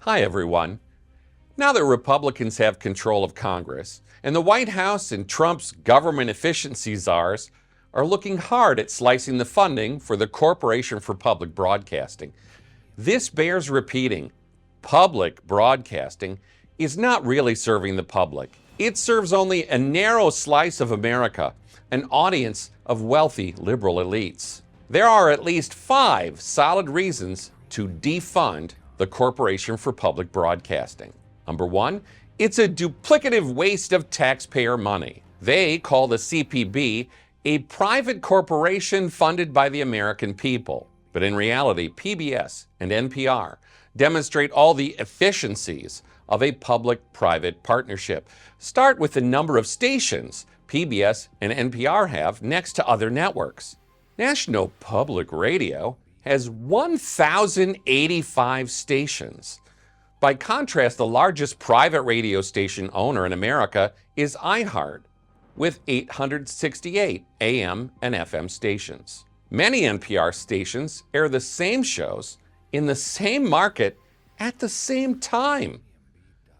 Hi, everyone. Now that Republicans have control of Congress, and the White House and Trump's government efficiency czars are looking hard at slicing the funding for the Corporation for Public Broadcasting, this bears repeating. Public broadcasting is not really serving the public. It serves only a narrow slice of America, an audience of wealthy liberal elites. There are at least 5 solid reasons to defund the Corporation for Public Broadcasting. Number 1, it's a duplicative waste of taxpayer money. They call the CPB a private corporation funded by the American people. But in reality, PBS and NPR demonstrate all the efficiencies of a public-private partnership. Start with the number of stations PBS and NPR have next to other networks. National Public Radio has 1,085 stations. By contrast, the largest private radio station owner in America is iHeart, with 868 AM and FM stations. Many NPR stations air the same shows in the same market at the same time.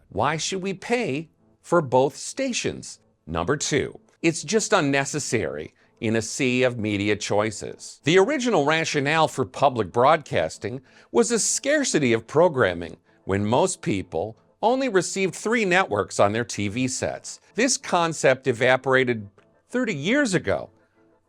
Why should we pay for both stations? Number 2, it's just unnecessary in a sea of media choices. The original rationale for public broadcasting was a scarcity of programming when most people only received 3 networks on their TV sets. This concept evaporated 30 years ago.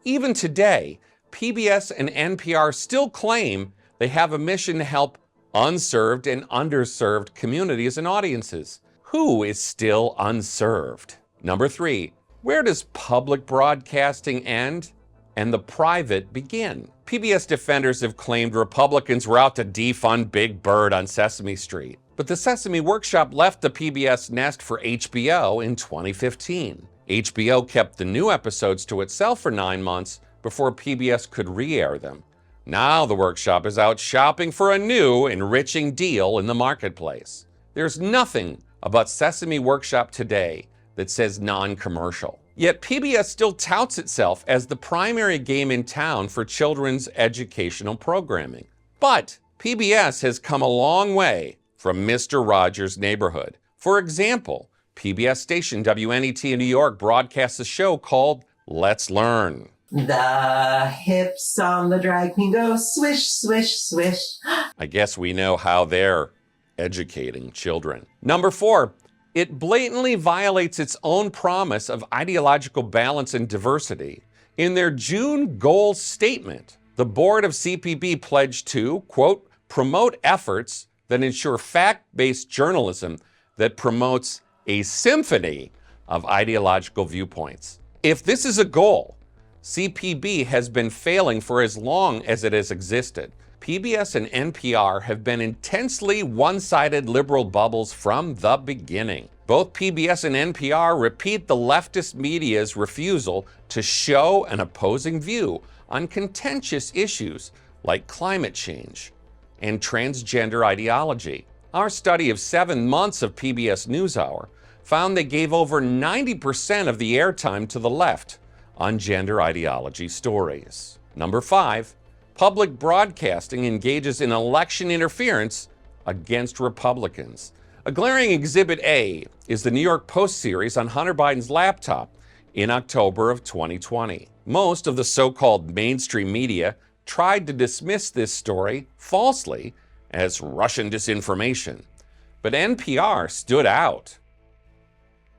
Even today, PBS and NPR still claim they have a mission to help unserved and underserved communities and audiences. Who is still unserved? Number 3, where does public broadcasting end and the private begin? PBS defenders have claimed Republicans were out to defund Big Bird on Sesame Street. But the Sesame Workshop left the PBS nest for HBO in 2015. HBO kept the new episodes to itself for 9 months before PBS could re-air them. Now the workshop is out shopping for a new, enriching deal in the marketplace. There's nothing about Sesame Workshop today that says non-commercial. Yet PBS still touts itself as the primary game in town for children's educational programming. But PBS has come a long way from Mr. Rogers' Neighborhood. For example, PBS station WNET in New York broadcasts a show called Let's Learn. The hips on the drag queen go swish, swish, swish. I guess we know how they're educating children. Number 4, it blatantly violates its own promise of ideological balance and diversity. In their June goal statement, the board of CPB pledged to, quote, promote efforts that ensure fact-based journalism that promotes a symphony of ideological viewpoints. If this is a goal, CPB has been failing for as long as it has existed. PBS and NPR have been intensely one-sided liberal bubbles from the beginning. Both PBS and NPR repeat the leftist media's refusal to show an opposing view on contentious issues like climate change and transgender ideology. Our study of 7 months of PBS NewsHour found they gave over 90% of the airtime to the left on gender ideology stories. Number 5, public broadcasting engages in election interference against Republicans. A glaring Exhibit A is the New York Post series on Hunter Biden's laptop in October of 2020. Most of the so-called mainstream media tried to dismiss this story falsely as Russian disinformation, but NPR stood out.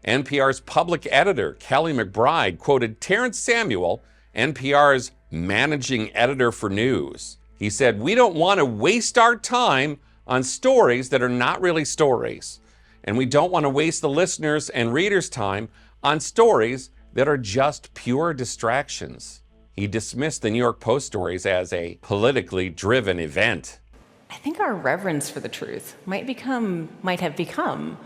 NPR's public editor, Kelly McBride, quoted Terrence Samuel, NPR's managing editor for news. He said, "We don't want to waste our time on stories that are not really stories. And we don't want to waste the listeners' and readers' time on stories that are just pure distractions." He dismissed the New York Post stories as a politically driven event. I think our reverence for the truth might have become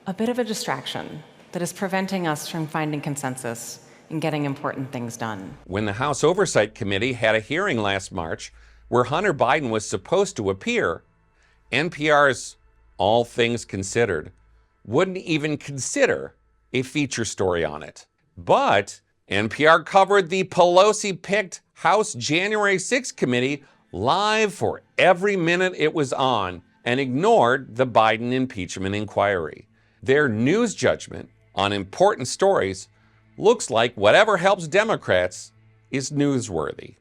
a bit of a distraction that is preventing us from finding consensus and getting important things done. When the House Oversight Committee had a hearing last March where Hunter Biden was supposed to appear, NPR's All Things Considered wouldn't even consider a feature story on it. But NPR covered the Pelosi-picked House January 6th committee live for every minute it was on and ignored the Biden impeachment inquiry. Their news judgment on important stories looks like whatever helps Democrats is newsworthy.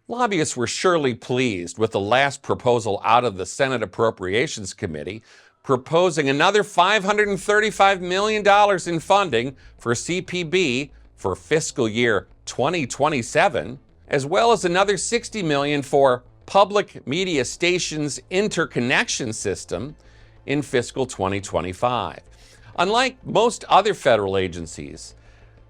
Lobbyists were surely pleased with the last proposal out of the Senate Appropriations Committee, proposing another $535 million in funding for CPB for fiscal year 2027, as well as another $60 million for Public Media Stations Interconnection System in fiscal 2025. Unlike most other federal agencies,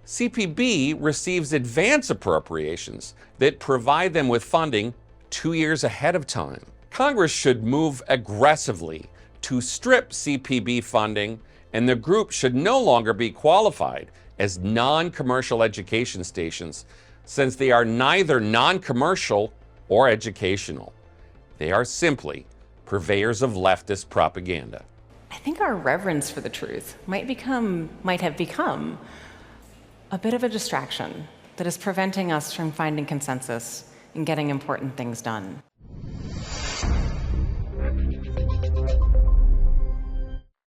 CPB receives advance appropriations that provide them with funding 2 years ahead of time. Congress should move aggressively to strip CPB funding, and the group should no longer be qualified as non-commercial education stations, since they are neither non-commercial or educational. They are simply purveyors of leftist propaganda. I think our reverence for the truth might have become a bit of a distraction that is preventing us from finding consensus and getting important things done.